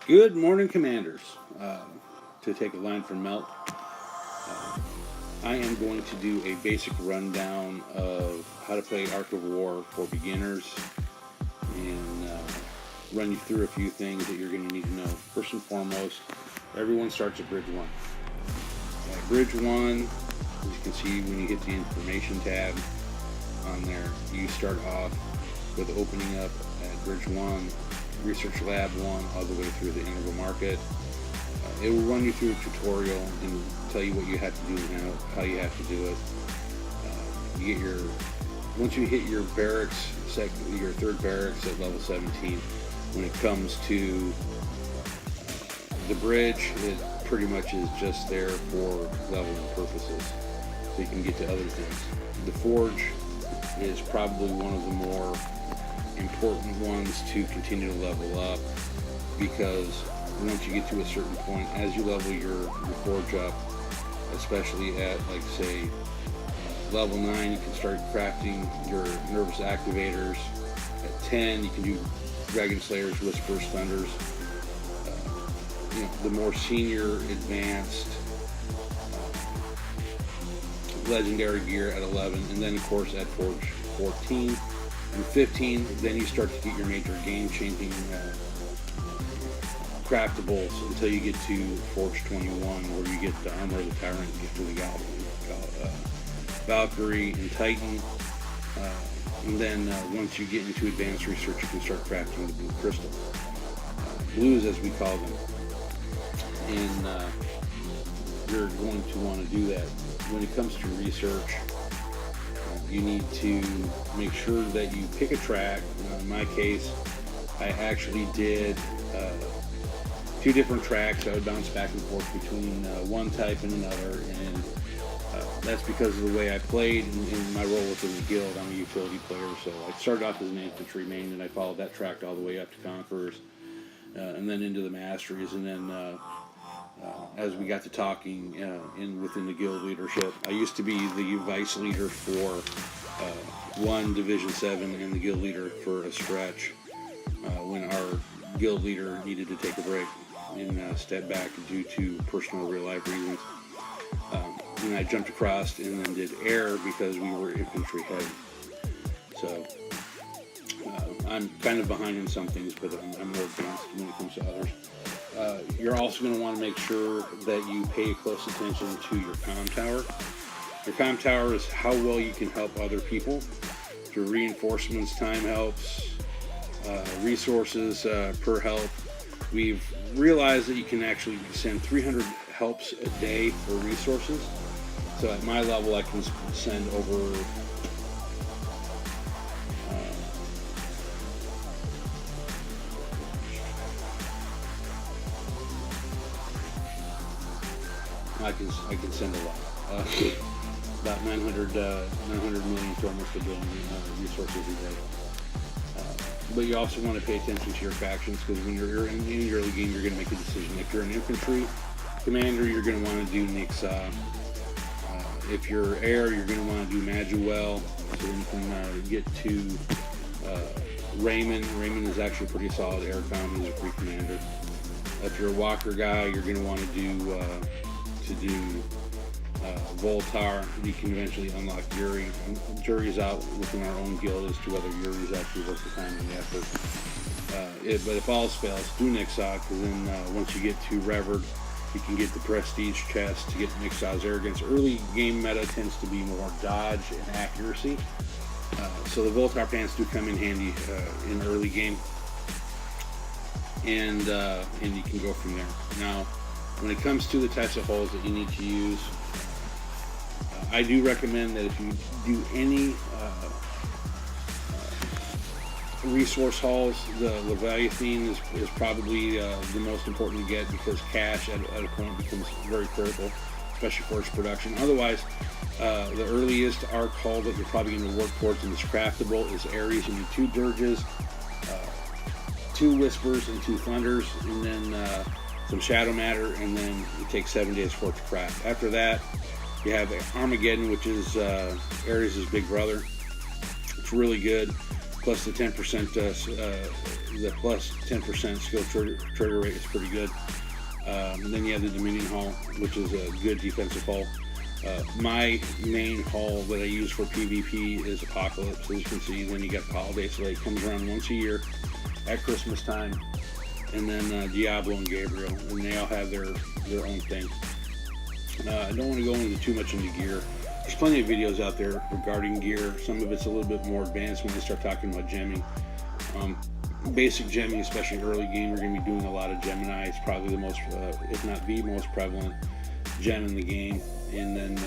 Good morning, Commanders. To take a line from Melt, I am going to do a basic rundown of how to play Ark of War for beginners and run you through a few things that you're going to need to know. First and foremost, everyone starts at Bridge 1. At Bridge 1, as you can see when you hit the information tab on there, you start off with opening up at Bridge 1, Research Lab 1, all the way through the Integral Market. It will run you through a tutorial and tell you what you have to do and how you have to do it. You get once you hit your barracks, your third barracks at level 17, when it comes to the bridge, it pretty much is just there for leveling purposes, so you can get to other things. The forge is probably one of the more important ones to continue to level up, because once you get to a certain point, as you level your forge up, especially at, like, say, level 9, you can start crafting your nervous activators. At 10, you can do dragon slayers, whispers, thunders. The more senior, advanced, legendary gear at 11, and then of course at Forge 14 and 15, then you start to get your major game-changing craftables until you get to Forge 21, where you get the Armor of the Tyrant, you get to the Valkyrie and Titan, and then once you get into advanced research, you can start crafting the blue crystal, blues as we call them, and you're going to want to do that. When it comes to research, you need to make sure that you pick a track. In my case, I actually did 2 different tracks. I would bounce back and forth between one type and another, and that's because of the way I played in my role within the guild. I'm a utility player, so I started off as an infantry main, and I followed that track all the way up to Conquerors, and then into the Masteries, and then as we got to talking within the guild leadership, I used to be the vice leader for 1 Division 7 and the guild leader for a stretch when our guild leader needed to take a break and step back due to personal real-life reasons. And I jumped across and then did air because we were infantry heavy. So I'm kind of behind in some things, but I'm more advanced when it comes to others. You're also going to want to make sure that you pay close attention to your comm tower. Your comm tower is how well you can help other people. Your reinforcements, time helps, resources per help. We've realized that you can actually send 300 helps a day for resources. So at my level, I can send over I can send a lot. About 900 million to almost 1 billion resources a day. But you also want to pay attention to your factions, because when you're in the early game, you're going to make a decision. If you're an infantry commander, you're going to want to do Nixa. If you're air, you're going to want to do Majuel, so then you can get to Raymond. Raymond is actually pretty solid air comm. He's a free commander. If you're a walker guy, you're going to want to do Voltar. You can eventually unlock Yuri. Jury's out within our own guild as to whether Yuri's actually worth the time and the effort. But if all fails, do Nixa, because then once you get to Revered, you can get the prestige chest to get Nixa's arrogance. Early game meta tends to be more dodge and accuracy, so the Voltar pants do come in handy in early game, and you can go from there. Now, when it comes to the types of holes that you need to use, I do recommend that if you do any resource hauls, the Leviathan is probably the most important to get, because cash at a point becomes very critical, especially for its production. Otherwise, the earliest Ark haul that you're probably going to work towards in this craftable is Ares. You need 2 Dirges, 2 Whispers, and 2 Thunders, and then some Shadow Matter, and then it takes 7 days for it to craft. After that, you have Armageddon, which is Ares' big brother. It's really good. plus the 10%, the plus 10% skill trigger rate is pretty good. And then you have the Dominion hull, which is a good defensive hull. My main hull that I use for PvP is Apocalypse, as you can see. Then you got the Holiday Slate, comes around once a year at Christmas time. And then Diablo and Gabriel, and they all have their own thing. I don't want to go into too much into gear. There's plenty of videos out there regarding gear. Some of it's a little bit more advanced when they start talking about gemming. Basic gemming, especially early game, we're going to be doing a lot of Gemini. It's probably the most, if not the most prevalent gem in the game. And then,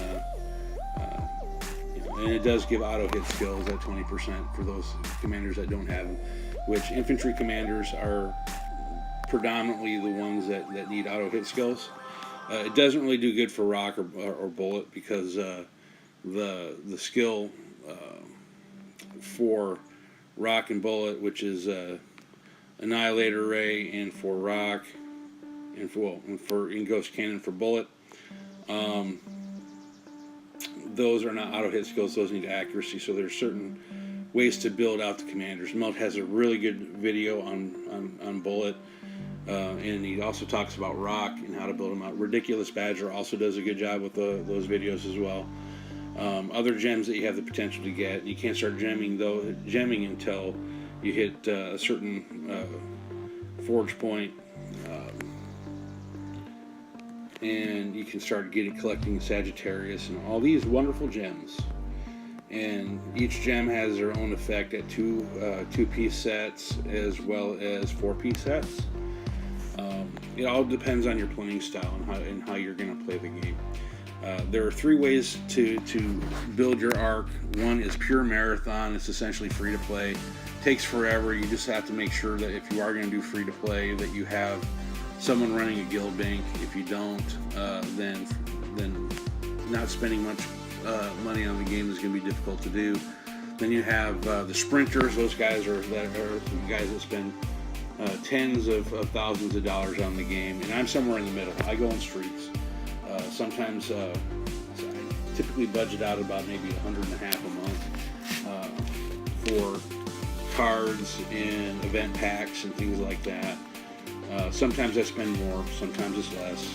and it does give auto hit skills at 20% for those commanders that don't have them, which infantry commanders are predominantly the ones that need auto hit skills. It doesn't really do good for rock or bullet, because the skill for rock and bullet, which is Annihilator Ray, and for rock, and for in Ghost Cannon for bullet, those are not auto hit skills. Those need accuracy. So there's certain ways to build out the commanders. Melt has a really good video on bullet, and he also talks about rock and how to build them out. Ridiculous Badger also does a good job with those videos as well. Other gems that you have the potential to get. You can't start gemming until you hit a certain forge point, and you can start collecting Sagittarius and all these wonderful gems. And each gem has their own effect at two-piece sets as well as 4-piece sets. It all depends on your playing style and how you're going to play the game. There are 3 ways to build your Ark. One is pure marathon. It's essentially free to play. Takes forever. You just have to make sure that if you are going to do free to play, that you have someone running a guild bank. If you don't, then not spending much money on the game is going to be difficult to do. Then you have the sprinters. Those guys are the guys that spend tens of thousands of dollars on the game, and I'm somewhere in the middle. I go in streaks. Sometimes I typically budget out about maybe $150 a month for cards and event packs and things like that. Sometimes I spend more, sometimes it's less.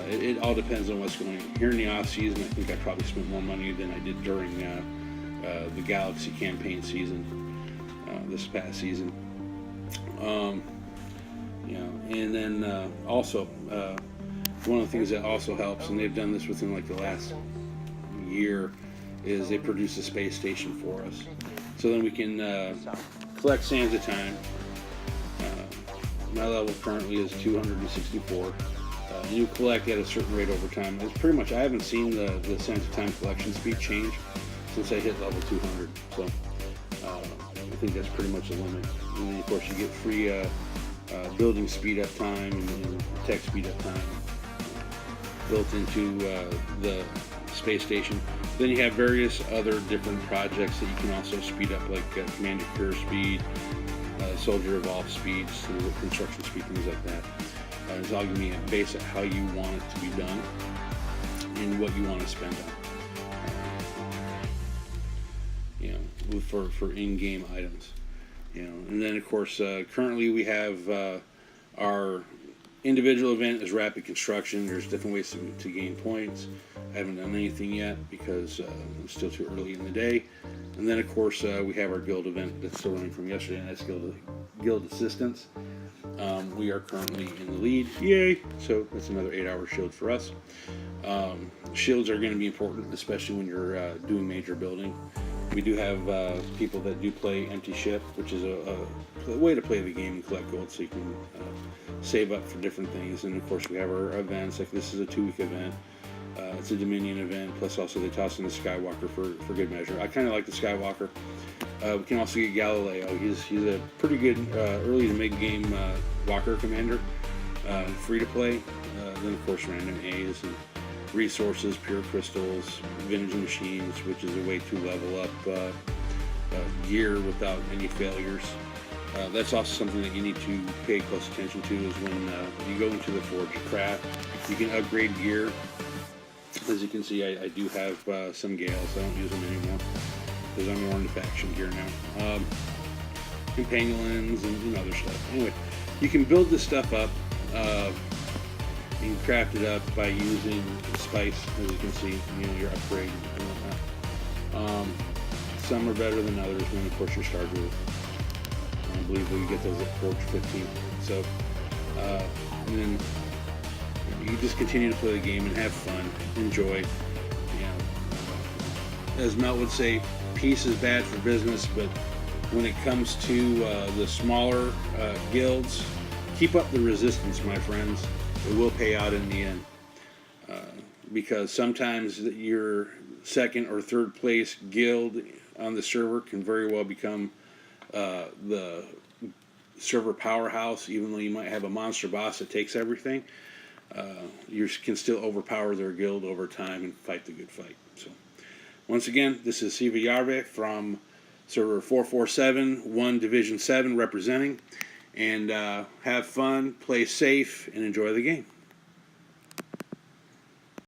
It all depends on what's going on. Here in the off season, I think I probably spent more money than I did during the Galaxy campaign season, this past season. And then also one of the things that also helps, and they've done this within like the last year, is they produce a space station for us. So then we can collect sands at a time. My level currently is 264. You collect at a certain rate over time. It's pretty much, I haven't seen the sands at a time collection speed change since I hit level 200. So I think that's pretty much the limit. And then of course you get free building speed up time and tech speed up time built into the space station. Then you have various other different projects that you can also speed up, like Commander Cure speed, Soldier Evolve speed, construction speed, things like that. It's all going to be based on how you want it to be done and what you want to spend on, for in-game items. And then of course currently we have our individual event is rapid construction. There's different ways to gain points. I haven't done anything yet because it's still too early in the day. And then of course we have our guild event that's still running from yesterday, and that's guild assistance. We are currently in the lead, yay! So that's another 8-hour shield for us. Shields are going to be important, especially when you're doing major building. We do have people that do play empty ship, which is a way to play the game and collect gold, so you can save up for different things. And of course we have our events, like this is a 2-week event. It's a Dominion event, plus also they toss in the Skywalker for good measure. I kind of like the Skywalker. We can also get Galileo. He's a pretty good early to mid-game Walker commander, free to play. Then of course random A's and resources, pure crystals, vintage machines, which is a way to level up gear without any failures. That's also something that you need to pay close attention to, is when you go into the Forge Craft, you can upgrade gear. As you can see, I do have some Gales. I don't use them anymore because I'm more into faction gear now. and pangolins and other stuff. Anyway, you can build this stuff up. You can craft it up by using spice, as you can see, your upgrade and whatnot. Some are better than others, and of course your star jewels. I believe that you get those at Forge 15. So, and then you just continue to play the game and have fun, enjoy. As Mel would say, peace is bad for business, but when it comes to the smaller guilds, keep up the resistance, my friends. It will pay out in the end. Because sometimes your second or third place guild on the server can very well become the server powerhouse, even though you might have a monster boss that takes everything. You can still overpower their guild over time and fight the good fight. So, once again, this is Siva Yarve from server 447, 1 Division 7 representing. And have fun, play safe, and enjoy the game.